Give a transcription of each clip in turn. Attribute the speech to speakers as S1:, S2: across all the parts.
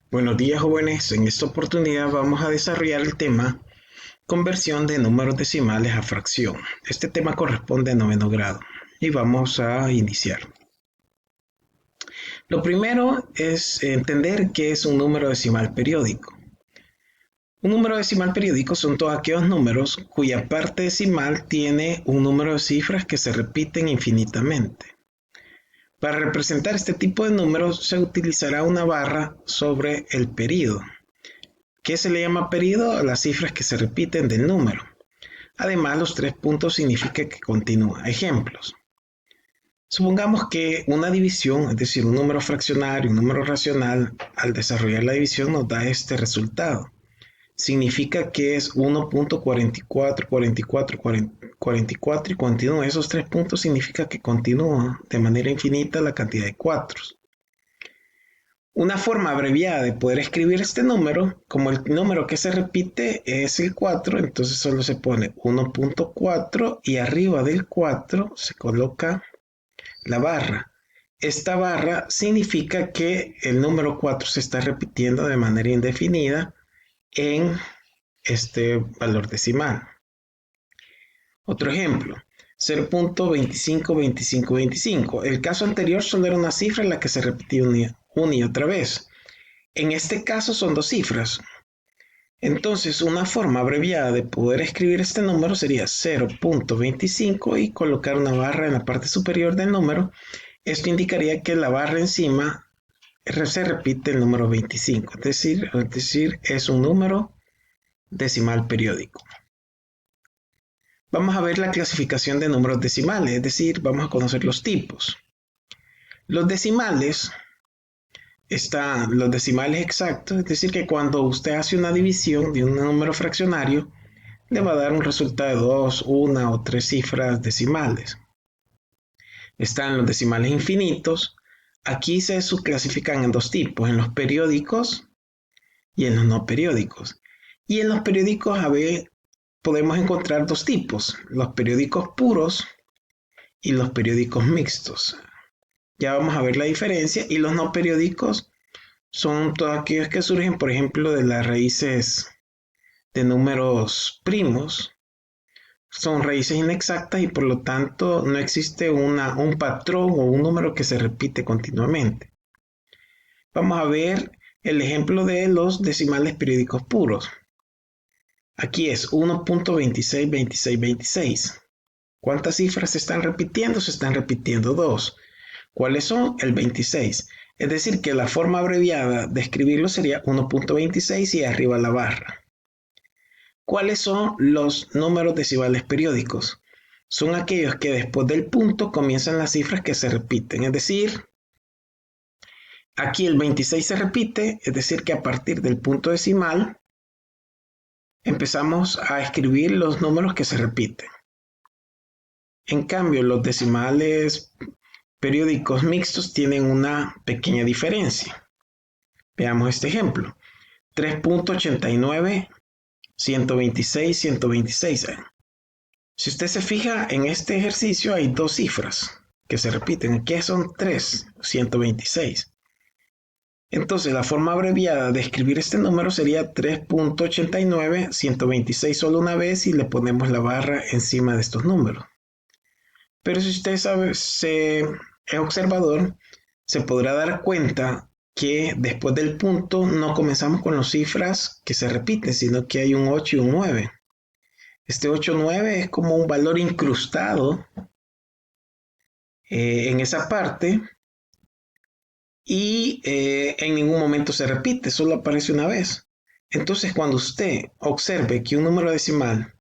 S1: Buenos días, jóvenes. En esta oportunidad vamos a desarrollar el tema conversión de números decimales a fracción. Este tema corresponde a noveno grado y vamos a iniciar. Lo primero es entender qué es un número decimal periódico. Un número decimal periódico son todos aquellos números cuya parte decimal tiene un número de cifras que se repiten infinitamente. Para representar este tipo de números se utilizará una barra sobre el período. ¿Qué se le llama período? A las cifras que se repiten del número. Además, los tres puntos significa que continúa. Ejemplos. Supongamos que una división, es decir, un número fraccionario, un número racional, al desarrollar la división nos da este resultado. Significa que es 1.444444 y continúa. Esos tres puntos significa que continúa de manera infinita la cantidad de cuatros. Una forma abreviada de poder escribir este número, como el número que se repite es el 4, entonces solo se pone 1.4 y arriba del 4 se coloca la barra. Esta barra significa que el número 4 se está repitiendo de manera indefinida en este valor decimal. Otro ejemplo, 0.252525. El caso anterior solo era una cifra en la que se repetía una y otra vez. En este caso son dos cifras. Entonces, una forma abreviada de poder escribir este número sería 0.25 y colocar una barra en la parte superior del número. Esto indicaría que la barra encima se repite el número 25, es decir, es un número decimal periódico. Vamos a ver la clasificación de números decimales, es decir, vamos a conocer los tipos. Los decimales están los decimales exactos, es decir, que cuando usted hace una división de un número fraccionario, le va a dar un resultado de 2, 1 o 3 cifras decimales. Están los decimales infinitos. Aquí se subclasifican en dos tipos, en los periódicos y en los no periódicos. Y en los periódicos podemos encontrar dos tipos, los periódicos puros y los periódicos mixtos. Ya vamos a ver la diferencia. Y los no periódicos son todos aquellos que surgen, por ejemplo, de las raíces de números primos. Son raíces inexactas y por lo tanto no existe un patrón o un número que se repite continuamente. Vamos a ver el ejemplo de los decimales periódicos puros. Aquí es 1.262626. ¿Cuántas cifras se están repitiendo? Se están repitiendo dos. ¿Cuáles son? El 26. Es decir, que la forma abreviada de escribirlo sería 1.26 y arriba la barra. ¿Cuáles son los números decimales periódicos? Son aquellos que después del punto comienzan las cifras que se repiten. Es decir, aquí el 26 se repite, es decir, que a partir del punto decimal empezamos a escribir los números que se repiten. En cambio, los decimales periódicos mixtos tienen una pequeña diferencia. Veamos este ejemplo. 3.89, 126, 126. Si usted se fija en este ejercicio hay dos cifras que se repiten. Aquí son 3, 126. Entonces la forma abreviada de escribir este número sería 3.89, 126 solo una vez y le ponemos la barra encima de estos números. Pero si usted es observador, se podrá dar cuenta que después del punto no comenzamos con las cifras que se repiten, sino que hay un 8 y un 9. Este 8, 9 es como un valor incrustado en esa parte y en ningún momento se repite, solo aparece una vez. Entonces, cuando usted observe que un número decimal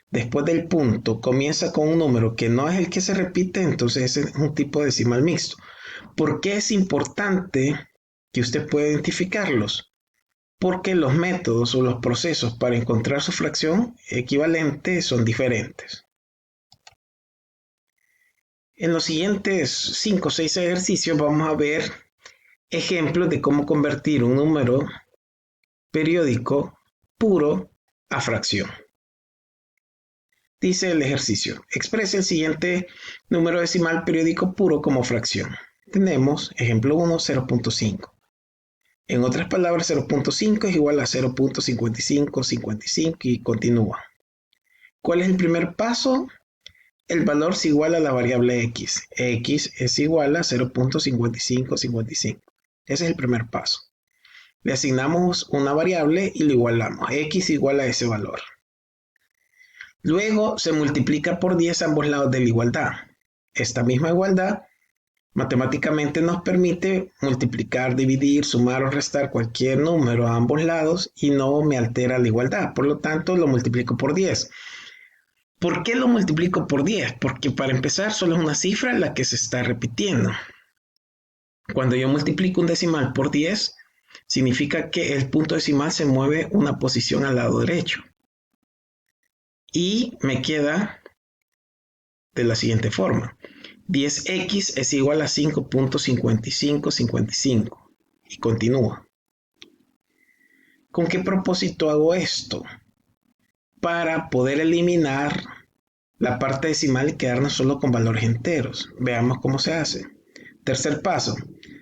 S1: después del punto comienza con un número que no es el que se repite, entonces es un tipo decimal mixto. ¿Por qué es importante que usted pueda identificarlos? Porque los métodos o los procesos para encontrar su fracción equivalente son diferentes. En los siguientes 5 o 6 ejercicios vamos a ver ejemplos de cómo convertir un número periódico puro a fracción. Dice el ejercicio, exprese el siguiente número decimal periódico puro como fracción. Tenemos ejemplo 1, 0.5. En otras palabras, 0.5 es igual a 0.5555 y continúa. ¿Cuál es el primer paso? El valor es igual a la variable x. X es igual a 0.5555. Ese es el primer paso. Le asignamos una variable y lo igualamos. X igual a ese valor. Luego se multiplica por 10 ambos lados de la igualdad. Esta misma igualdad matemáticamente nos permite multiplicar, dividir, sumar o restar cualquier número a ambos lados y no me altera la igualdad. Por lo tanto, lo multiplico por 10. ¿Por qué lo multiplico por 10? Porque para empezar solo es una cifra la que se está repitiendo. Cuando yo multiplico un decimal por 10, significa que el punto decimal se mueve una posición al lado derecho. Y me queda de la siguiente forma. 10x es igual a 5.5555. Y continúa. ¿Con qué propósito hago esto? Para poder eliminar la parte decimal y quedarnos solo con valores enteros. Veamos cómo se hace. Tercer paso.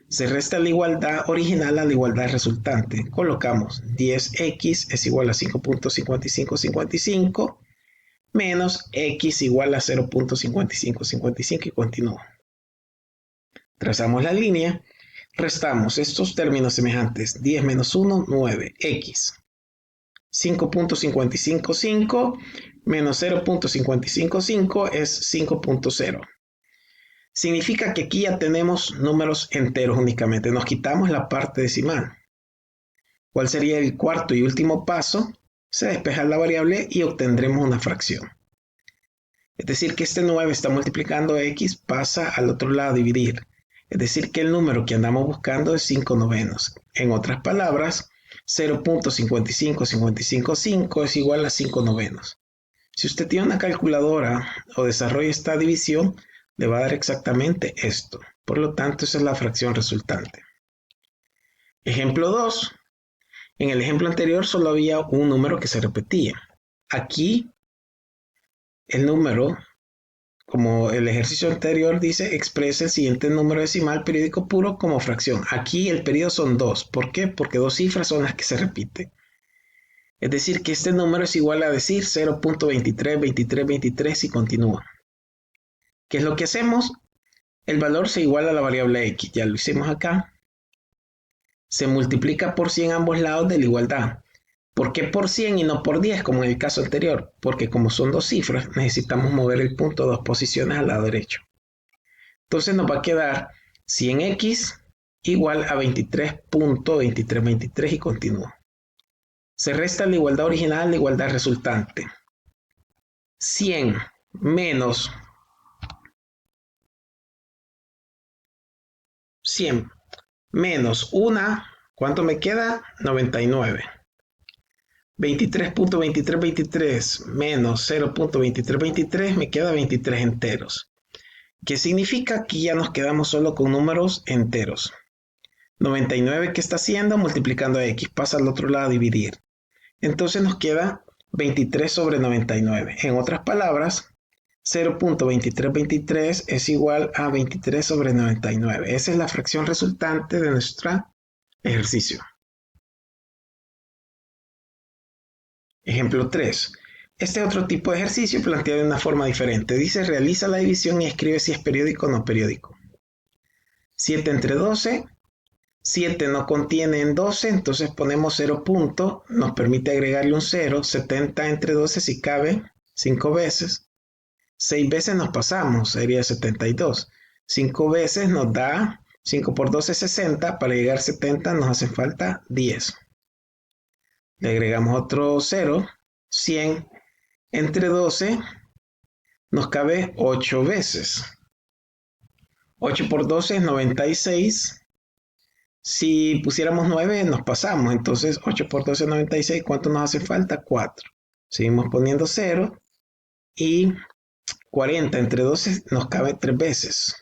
S1: Se resta la igualdad original a la igualdad resultante. Colocamos 10x es igual a 5.5555 menos x igual a 0.5555 y continúa. Trazamos la línea. Restamos estos términos semejantes. 10 menos 1, 9. X. 5.555 menos 0.555 es 5.0. Significa que aquí ya tenemos números enteros únicamente. Nos quitamos la parte decimal. ¿Cuál sería el cuarto y último paso? Se despeja la variable y obtendremos una fracción. Es decir, que este 9 está multiplicando x, pasa al otro lado a dividir. Es decir, que el número que andamos buscando es 5 novenos. En otras palabras, 0.55555 es igual a 5 novenos. Si usted tiene una calculadora o desarrolla esta división, le va a dar exactamente esto. Por lo tanto, esa es la fracción resultante. Ejemplo 2. En el ejemplo anterior solo había un número que se repetía. Aquí, el número, como el ejercicio anterior dice, expresa el siguiente número decimal periódico puro como fracción. Aquí el periodo son 2. ¿Por qué? Porque dos cifras son las que se repiten. Es decir, que este número es igual a decir 0.232323 y continúa. ¿Qué es lo que hacemos? El valor se iguala a la variable x. Ya lo hicimos acá. Se multiplica por 100 ambos lados de la igualdad. ¿Por qué por 100 y no por 10 como en el caso anterior? Porque como son dos cifras, necesitamos mover el punto 2 posiciones al lado derecho. Entonces nos va a quedar 100x igual a 23.2323 y continúa. Se resta la igualdad original a la igualdad resultante. 100 menos 100 menos 1, ¿cuánto me queda? 99. 23.2323 menos 0.2323 me queda 23 enteros. ¿Qué significa? Que ya nos quedamos solo con números enteros. 99, ¿qué está haciendo? Multiplicando a x, pasa al otro lado a dividir. Entonces nos queda 23 sobre 99. En otras palabras, 0.2323 es igual a 23 sobre 99. Esa es la fracción resultante de nuestro ejercicio. Ejemplo 3. Este otro tipo de ejercicio planteado de una forma diferente. Dice, realiza la división y escribe si es periódico o no periódico. 7 entre 12. 7 no contiene en 12, entonces ponemos 0 punto. Nos permite agregarle un 0. 70 entre 12 si cabe 5 veces. 6 veces nos pasamos, sería 72. 5 veces nos da 5 por 12, 60. Para llegar a 70 nos hace falta 10. Le agregamos otro 0. 100 entre 12 nos cabe 8 veces. 8 por 12 es 96. Si pusiéramos 9 nos pasamos. Entonces 8 por 12 es 96. ¿Cuánto nos hace falta? 4. Seguimos poniendo 0. Y 40 entre 12 nos cabe 3 veces.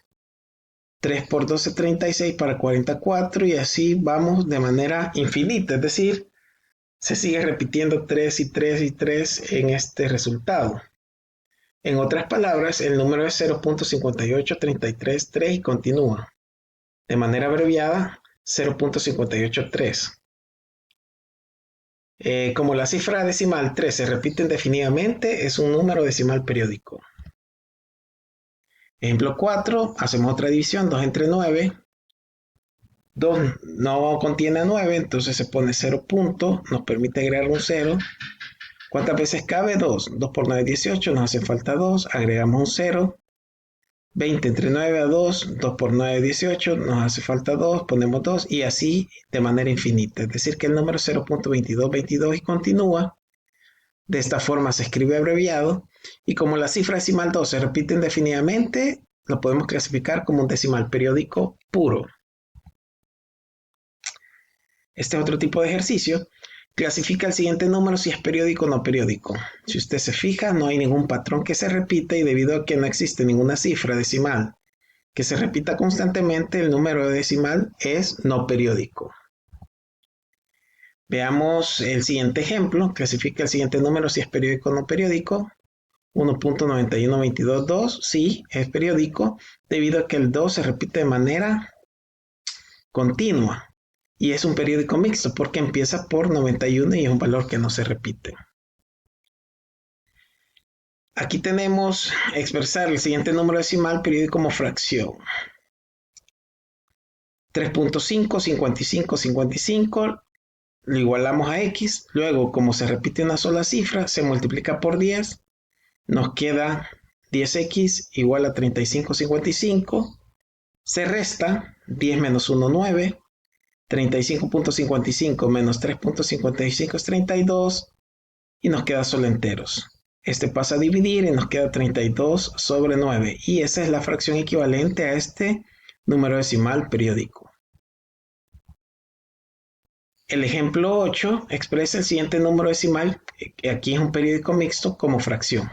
S1: 3 por 12 36 para 44 y así vamos de manera infinita. Es decir, se sigue repitiendo 3 y 3 y 3 en este resultado. En otras palabras, el número es 0.58333 y continúa. De manera abreviada, 0.583. Como la cifra decimal 3 se repite indefinidamente, es un número decimal periódico. Ejemplo 4, hacemos otra división, 2 entre 9. 2 no contiene 9, entonces se pone 0 punto, nos permite agregar un 0. ¿Cuántas veces cabe? 2. 2 por 9 es 18, nos hace falta 2, agregamos un 0. 20 entre 9 a 2, 2 por 9 es 18, nos hace falta 2, ponemos 2 y así de manera infinita. Es decir, que el número 0.2222 y continúa. De esta forma se escribe abreviado y como la cifra decimal 2 se repite indefinidamente, lo podemos clasificar como un decimal periódico puro. Este es otro tipo de ejercicio. Clasifica el siguiente número si es periódico o no periódico. Si usted se fija, no hay ningún patrón que se repita y debido a que no existe ninguna cifra decimal que se repita constantemente, el número decimal es no periódico. Veamos el siguiente ejemplo. Clasifica el siguiente número si es periódico o no periódico. 1.91222, sí, es periódico debido a que el 2 se repite de manera continua. Y es un periódico mixto porque empieza por 91 y es un valor que no se repite. Aquí tenemos expresar el siguiente número decimal periódico como fracción. 3.5, 55, 55, lo igualamos a x. Luego, como se repite una sola cifra, se multiplica por 10. Nos queda 10x igual a 35,55. Se resta 10 menos 1, 9. 35.55 menos 3.55 es 32 y nos queda solo enteros. Este pasa a dividir y nos queda 32 sobre 9 y esa es la fracción equivalente a este número decimal periódico. El ejemplo 8 expresa el siguiente número decimal, que aquí es un periódico mixto, como fracción.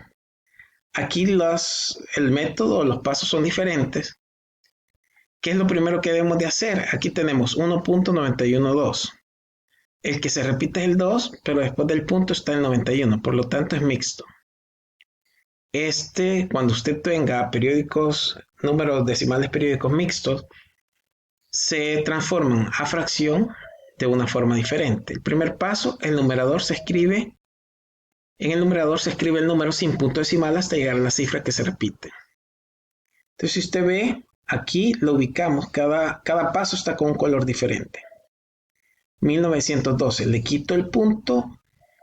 S1: Aquí el método, los pasos son diferentes. ¿Qué es lo primero que debemos de hacer? Aquí tenemos 1.912. El que se repite es el 2, pero después del punto está el 91, por lo tanto es mixto. Cuando usted tenga números decimales periódicos mixtos, se transforman a fracción de una forma diferente. El primer paso, en el numerador se escribe el número sin punto decimal hasta llegar a la cifra que se repite. Entonces, si usted ve, aquí lo ubicamos, cada paso está con un color diferente. 1912, le quito el punto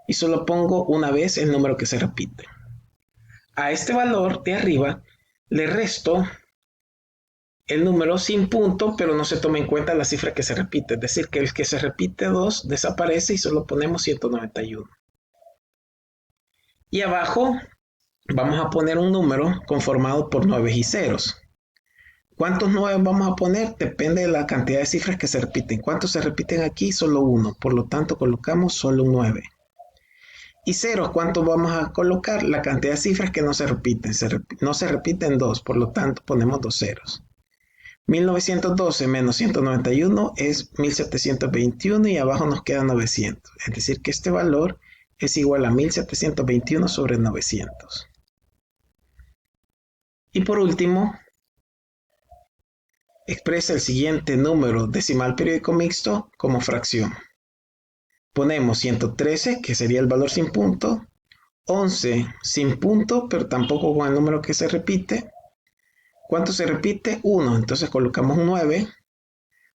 S1: y solo pongo una vez el número que se repite. A este valor de arriba le resto el número sin punto, pero no se toma en cuenta la cifra que se repite. Es decir, que el que se repite 2 desaparece y solo ponemos 191. Y abajo vamos a poner un número conformado por 9 y ceros. ¿Cuántos 9 vamos a poner? Depende de la cantidad de cifras que se repiten. ¿Cuántos se repiten aquí? Solo 1. Por lo tanto, colocamos solo un 9. Y ceros, ¿cuántos vamos a colocar? La cantidad de cifras que no se repiten. No se repiten 2, por lo tanto, ponemos 2 ceros. 1912 menos 191 es 1721 y abajo nos queda 900. Es decir, que este valor es igual a 1721 sobre 900. Y por último, expresa el siguiente número decimal periódico mixto como fracción. Ponemos 113, que sería el valor sin punto, 11 sin punto, pero tampoco con el número que se repite. ¿Cuánto se repite? 1, entonces colocamos un 9.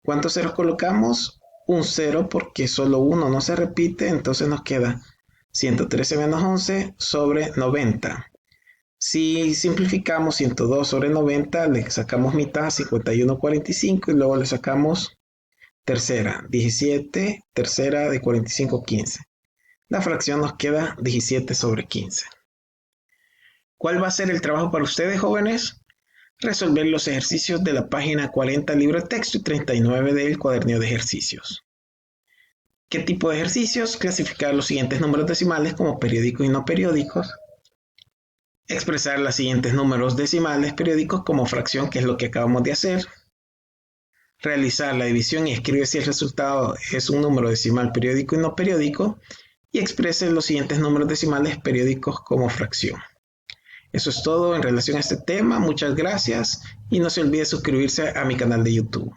S1: ¿Cuántos ceros colocamos? Un 0, porque solo 1 no se repite, entonces nos queda 113 menos 11 sobre 90. Si simplificamos 102 sobre 90, le sacamos mitad, 51,45, y luego le sacamos tercera, 17, tercera de 45, 15. La fracción nos queda 17 sobre 15. ¿Cuál va a ser el trabajo para ustedes, jóvenes? Resolver los ejercicios de la página 40 del libro de texto y 39 del cuaderno de ejercicios. ¿Qué tipo de ejercicios? Clasificar los siguientes números decimales como periódicos y no periódicos. Expresar los siguientes números decimales periódicos como fracción, que es lo que acabamos de hacer. Realizar la división y escribir si el resultado es un número decimal periódico y no periódico. Y exprese los siguientes números decimales periódicos como fracción. Eso es todo en relación a este tema. Muchas gracias y no se olvide suscribirse a mi canal de YouTube.